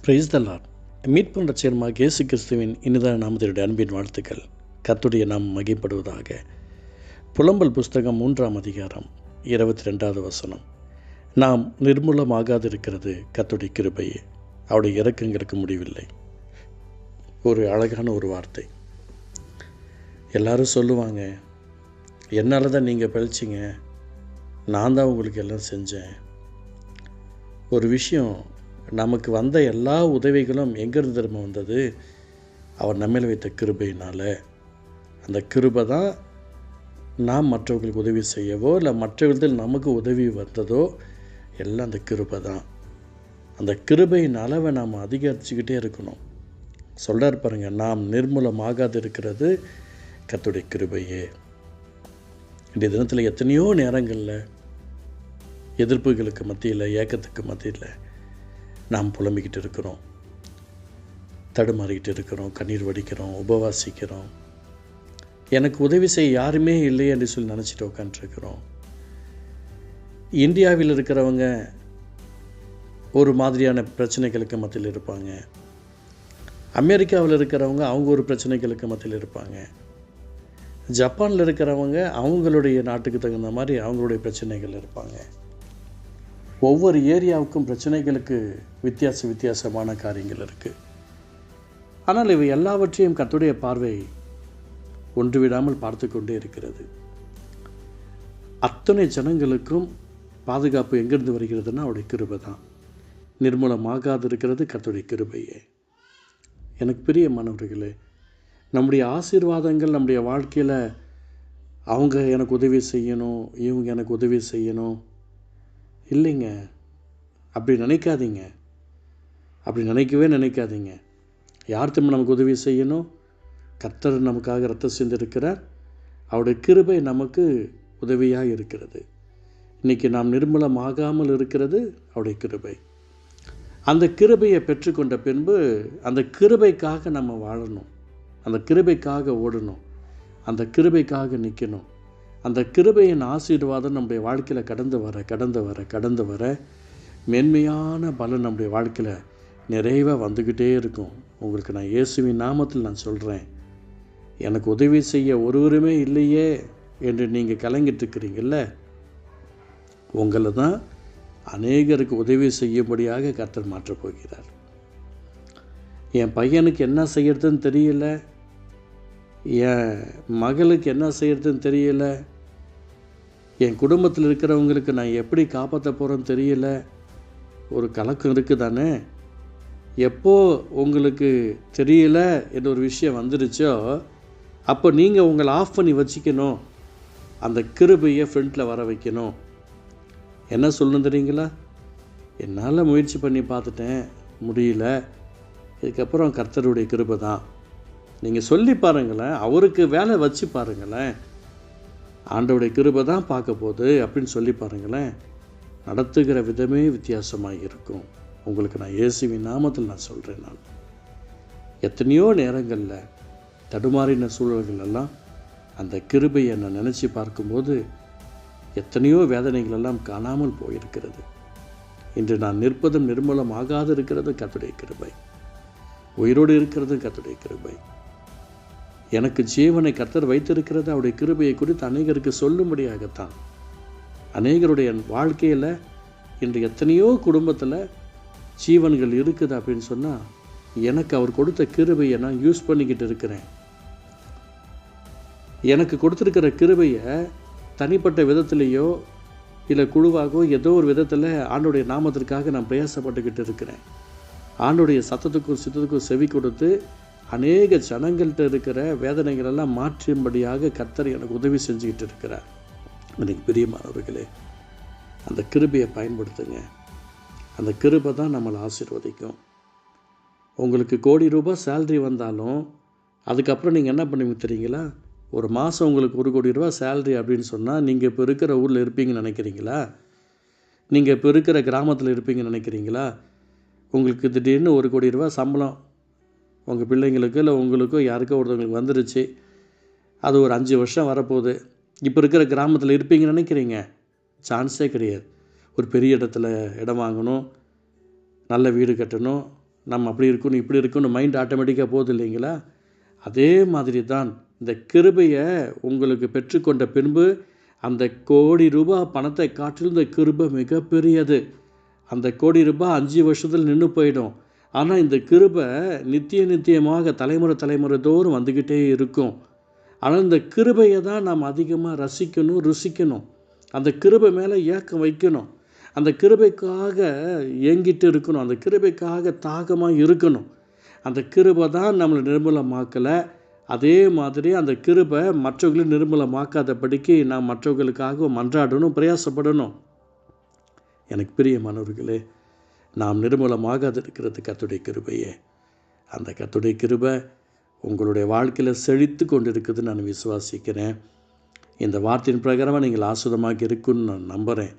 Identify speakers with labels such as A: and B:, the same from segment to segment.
A: Praise the Lord. மீட்பு ரட்சகருமாகிய இயேசு கிறிஸ்துவின் இனிதான நாமத்தினுடைய அன்பின் வாழ்த்துக்கள். கர்த்தருடைய நாமம் மகிமைப்படுவதாக. புலம்பல் புஸ்தகம் 3ஆம் அதிகாரம் 22வது வசனம். நாம் நிர்மூலமாகாதிருக்கிறது கர்த்தருடைய கிருபையே, அவருடைய இரக்கங்களுக்கு முடிவில்லை. ஒரு அழகான ஒரு வார்த்தை. எல்லாரும் சொல்லுவாங்க, என்னால் தான் நீங்கள் பழிச்சிங்க, நான் தான் உங்களுக்கு எல்லாம் செஞ்சேன். ஒரு விஷயம், நமக்கு வந்த எல்லா உதவிகளும் எங்கேருந்து திரும்ப வந்தது? அவர் நம்மேல் வைத்த கிருபையினால். அந்த கிருபை தான் நாம் மற்றவர்களுக்கு உதவி செய்யவோ இல்லை மற்றவர்கள் நமக்கு உதவி வந்ததோ எல்லாம் அந்த கிருபை தான். அந்த கிருபையின் அளவை நாம் அதிகரிச்சுக்கிட்டே இருக்கணும். சொல்கிறார் பாருங்க, நாம் நிர்மூலமாகாது இருக்கிறது கர்த்தருடைய கிருபையே. இன்றைய தினத்தில் எத்தனையோ நேரங்களில் எதிர்ப்புகளுக்கு மத்தியில், ஏக்கத்துக்கு மத்தியில் நாம் புலம்பிக்கிட்டு இருக்கிறோம், தடுமாறிக்கிட்டு இருக்கிறோம், கண்ணீர் வடிக்கிறோம், உபவாசிக்கிறோம். எனக்கு உதவி செய்ய யாருமே இல்லையே என்று சொல்லி நினச்சிட்டு உட்காந்துருக்கிறோம். இந்தியாவில் இருக்கிறவங்க ஒரு மாதிரியான பிரச்சனைகளுக்கு மத்தியில் இருப்பாங்க. அமெரிக்காவில் இருக்கிறவங்க அவங்க ஒரு பிரச்சனைகளுக்கு மத்தியில் இருப்பாங்க. ஜப்பானில் இருக்கிறவங்க அவங்களுடைய நாட்டுக்கு தகுந்த மாதிரி அவங்களுடைய பிரச்சனைகள் இருப்பாங்க. ஒவ்வொரு ஏரியாவுக்கும் பிரச்சனைகளுக்கு வித்தியாசமான காரியங்கள் இருக்குது. ஆனால் இவை எல்லாவற்றையும் கர்த்தருடைய பார்வை ஒன்று விடாமல் பார்த்து கொண்டே இருக்கிறது. அத்தனை ஜனங்களுக்கும் பாதுகாப்பு எங்கேருந்து வருகிறதுனா அவருடைய கிருபை தான். நிர்மூலமாகாது இருக்கிறது கர்த்தருடைய கிருபையே. எனக்கு பிரியமானவர்களே, நம்முடைய ஆசீர்வாதங்கள் நம்முடைய வாழ்க்கையில் அவங்க எனக்கு உதவி செய்யணும், இவங்க எனக்கு உதவி செய்யணும் இல்லைங்க. அப்படி நினைக்காதீங்க. அப்படி நினைக்காதீங்க. யார் திரும்ப நமக்கு உதவி செய்யணும்? கர்த்தர் நமக்காக ரத்தம் சிந்திருக்கிறார். அவருடைய கிருபை நமக்கு உதவியாக இருக்கிறது. இன்றைக்கி நாம் நிர்மூலமாகாமல் இருக்கிறது அவருடைய கிருபை. அந்த கிருபையை பெற்றுக்கொண்ட பின்பு அந்த கிருபைக்காக நம்ம வாழணும், அந்த கிருபைக்காக ஓடணும், அந்த கிருபைக்காக நிற்கணும். அந்த கிருபையின் ஆசீர்வாதம் நம்முடைய வாழ்க்கையில் கடந்து வர மேன்மையான பலன் நம்முடைய வாழ்க்கையில் நிறைவாக வந்துக்கிட்டே இருக்கும். உங்களுக்கு நான் இயேசுவின் நாமத்தில் நான் சொல்கிறேன், எனக்கு உதவி செய்ய ஒருவருமே இல்லையே என்று நீங்கள் கலங்கிட்டு இருக்கிறீங்கல்ல, உங்களை தான் அநேகருக்கு உதவி செய்யும்படியாக கர்த்தர் மாற்றப் போகிறார். என் பையனுக்கு என்ன செய்யறதுன்னு தெரியல, என் மகளுக்கு என்ன செய்யறதுன்னு தெரியல, என் குடும்பத்தில் இருக்கிறவங்களுக்கு நான் எப்படி காப்பாற்ற போகிறேன்னு தெரியல, ஒரு கலக்கம் இருக்குது தானே. எப்போ உங்களுக்கு தெரியல என்ற ஒரு விஷயம் வந்துடுச்சோ அப்போ நீங்கள் உங்களை ஆஃப் பண்ணி வச்சுக்கணும், அந்த கிருபையை ஃப்ரண்ட்டில் வர வைக்கணும். என்ன சொல்லணும் தெரியுங்களா? என்னால் முயற்சி பண்ணி பார்த்துட்டேன், முடியல, இதுக்கப்புறம் கர்த்தருடைய கிருபை தான். நீங்கள் சொல்லி பாருங்களேன், அவருக்கு வேலை வச்சு பாருங்களேன், ஆண்டவருடைய கிருபை தான் பார்க்க போகுது அப்படின்னு சொல்லி பாருங்களேன். நடத்துகிற விதமே வித்தியாசமாக இருக்கும். உங்களுக்கு நான் இயேசுவின் நாமத்தில் நான் சொல்கிறேன். நான் எத்தனையோ நேரங்களில் தடுமாறின சூழல்கள் எல்லாம் அந்த கிருபையை நான் நினச்சி பார்க்கும்போது எத்தனையோ வேதனைகள் எல்லாம் காணாமல் போயிருக்கிறது. இன்று நான் நிற்பதும் நிர்மூலமாகாது இருக்கிறது கர்த்தருடைய கிருபை, உயிரோடு இருக்கிறது கர்த்தருடைய கிருபை. எனக்கு ஜீவனை கர்த்தர் வைத்திருக்கிறது அவருடைய கிருபையை குறித்து அநேகருக்கு சொல்லும்படியாகத்தான். அநேகருடைய வாழ்க்கையில் இன்று எத்தனையோ குடும்பத்தில் ஜீவன்கள் இருக்குது அப்படின்னு சொன்னால் எனக்கு அவர் கொடுத்த கிருபையை நான் யூஸ் பண்ணிக்கிட்டு இருக்கிறேன். எனக்கு கொடுத்துருக்கிற கிருபையை தனிப்பட்ட விதத்திலேயோ இல்லை குழுவாகவோ ஏதோ ஒரு விதத்தில் ஆண்டோடைய நாமத்திற்காக நான் பிரயாசப்பட்டுக்கிட்டு இருக்கிறேன். ஆண்டோடைய சத்தத்துக்கும் சித்தத்துக்கும் செவி கொடுத்து அநேக ஜனங்கள்கிட்ட இருக்கிற வேதனைகளெல்லாம் மாற்றும்படியாக கர்த்தர் எனக்கு உதவி செஞ்சுக்கிட்டு இருக்கிறார். எனக்கு பிரியமானவர்களே, அந்த கிருபையை பயன்படுத்துங்க. அந்த கிருபை தான் நம்மளை ஆசீர்வதிக்கும். உங்களுக்கு கோடி ரூபாய் சேல்ரி வந்தாலும் அதுக்கப்புறம் நீங்கள் என்ன பண்ணுவீங்க தெரியுங்களா? ஒரு மாதம் உங்களுக்கு 1 கோடி ரூபா சேல்ரி அப்படின்னு சொன்னால் நீங்கள் இப்போ இருக்கிற ஊரில் இருப்பீங்கன்னு நினைக்கிறீங்களா? நீங்கள் இப்போ இருக்கிற கிராமத்தில் இருப்பீங்கன்னு நினைக்கிறீங்களா? உங்களுக்கு திடீர்னு 1 கோடி ரூபா சம்பளம் உங்கள் பிள்ளைங்களுக்கு இல்லை உங்களுக்கோ யாருக்கோ ஒருத்தவங்களுக்கு வந்துருச்சு, அது ஒரு 5 வருஷம் வரப்போகுது. இப்போ இருக்கிற கிராமத்தில் இருப்பீங்கன்னு நினைக்கிறீங்க? சான்ஸே கிடையாது. ஒரு பெரிய இடத்துல இடம் வாங்கணும், நல்ல வீடு கட்டணும், நம்ம அப்படி இருக்கணும் இப்படி இருக்கணும் மைண்ட் ஆட்டோமேட்டிக்காக போகுது இல்லைங்களா? அதே மாதிரி தான் இந்த கிருபையை உங்களுக்கு பெற்றுக்கொண்ட பின்பு அந்த ₹1,00,00,000 பணத்தை காட்டிலும் இந்த கிருபை மிகப்பெரியது. அந்த ₹1,00,00,000 5 வருஷத்தில் நின்று போயிடும். ஆனால் இந்த கிருபை நித்தியமாக தலைமுறை தோறும் வந்துக்கிட்டே இருக்கும். ஆனால் இந்த கிருபையை தான் நாம் அதிகமாக ரசிக்கணும், ருசிக்கணும். அந்த கிருபை மேலே ஏக்கம் வைக்கணும். அந்த கிருபைக்காக ஏங்கிட்டு இருக்கணும். அந்த கிருபைக்காக தாகமாக இருக்கணும். அந்த கிருபை தான் நம்மளை நிர்மூலமாக்கலை. அதே மாதிரி அந்த கிருபை மற்றவர்களையும் நிர்மூலமாக்காதபடிக்கு நாம் மற்றவர்களுக்காக மன்றாடணும், பிரயாசப்படணும். எனக்கு பிரியமானவர்களே, நாம் நிர்மூலமாகாது இருக்கிறது கர்த்தருடைய கிருபையே. அந்த கர்த்தருடைய கிருபை உங்களுடைய வாழ்க்கையில் செழித்து கொண்டு இருக்குதுன்னு நான் விசுவாசிக்கிறேன். இந்த வார்த்தையின் பிரகாரமாக நீங்கள் ஆசுதமாக இருக்குன்னு நான் நம்புகிறேன்.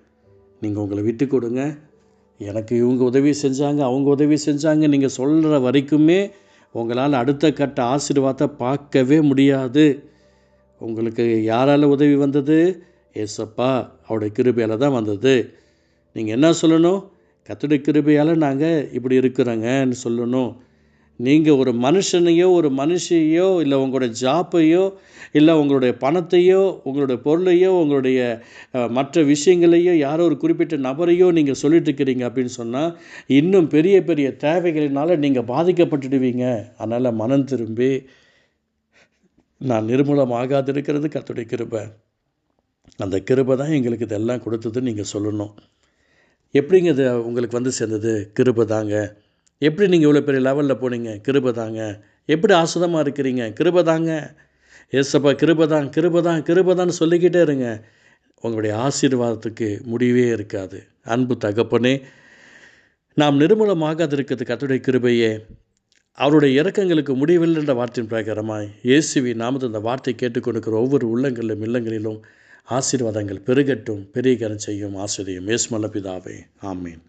A: நீங்கள் உங்களை விட்டு கொடுங்க. எனக்கு இவங்க உதவி செஞ்சாங்க, அவங்க உதவி செஞ்சாங்க நீங்கள் சொல்கிற வரைக்குமே உங்களால் அடுத்த கட்ட ஆசீர்வாதத்தை பார்க்கவே முடியாது. உங்களுக்கு யாரால் உதவி வந்தது? ஏசப்பா அவருடைய கிருபையால் தான் வந்தது. நீங்கள் என்ன சொல்லணும்? கர்த்தருடைய கிருபையால் நாங்கள் இப்படி இருக்கிறோங்கன்னு சொல்லணும். நீங்கள் ஒரு மனுஷனையோ ஒரு மனுஷியோ இல்லை உங்களுடைய ஜாப்பையோ இல்லை உங்களுடைய பணத்தையோ உங்களுடைய பொருளையோ உங்களுடைய மற்ற விஷயங்களையோ யாரோ ஒரு குறிப்பிட்ட நபரையோ நீங்கள் சொல்லிட்டு இருக்கிறீங்க அப்படின்னு சொன்னால் இன்னும் பெரிய பெரிய தேவைகளினால் நீங்கள் பாதிக்கப்பட்டுடுவீங்க. அதனால் மனம் திரும்பி நான் நிர்மூலமாகாது இருக்கிறது கர்த்தருடைய கிருபை. அந்த கிருபை தான் எங்களுக்கு இதெல்லாம் கொடுத்ததுன்னு நீங்கள் சொல்லணும். எப்படிங்க இது உங்களுக்கு வந்து சேர்ந்தது? கிருபை தாங்க. எப்படி நீங்கள் இவ்வளோ பெரிய லெவலில் போனீங்க? கிருபை தாங்க. எப்படி ஆசுதமாக இருக்கிறீங்க? கிருபை தாங்க. ஏசப்பா கிருபைதான்னு சொல்லிக்கிட்டே இருங்க. உங்களுடைய ஆசீர்வாதத்துக்கு முடிவே இருக்காது. அன்பு தகப்பனே, நாம் நிர்மூலமாகாது இருக்கிறது கர்த்தருடைய கிருபையே. அவருடைய இரக்கங்களுக்கு முடிவில்லைன்ற வார்த்தையின் பிரகாரமாய் இயேசுவின் நாமத்தில் அந்த வார்த்தை கேட்டுக்கொண்டிருக்கிற ஒவ்வொரு உள்ளங்களிலும் இல்லங்களிலும் ஆசீர்வாதங்கள் பெருகட்டும், பெரிய காரியம் செய்யும், ஆசீர்வதியும். இயேசு நல்ல பிதாவே. ஆமீன்.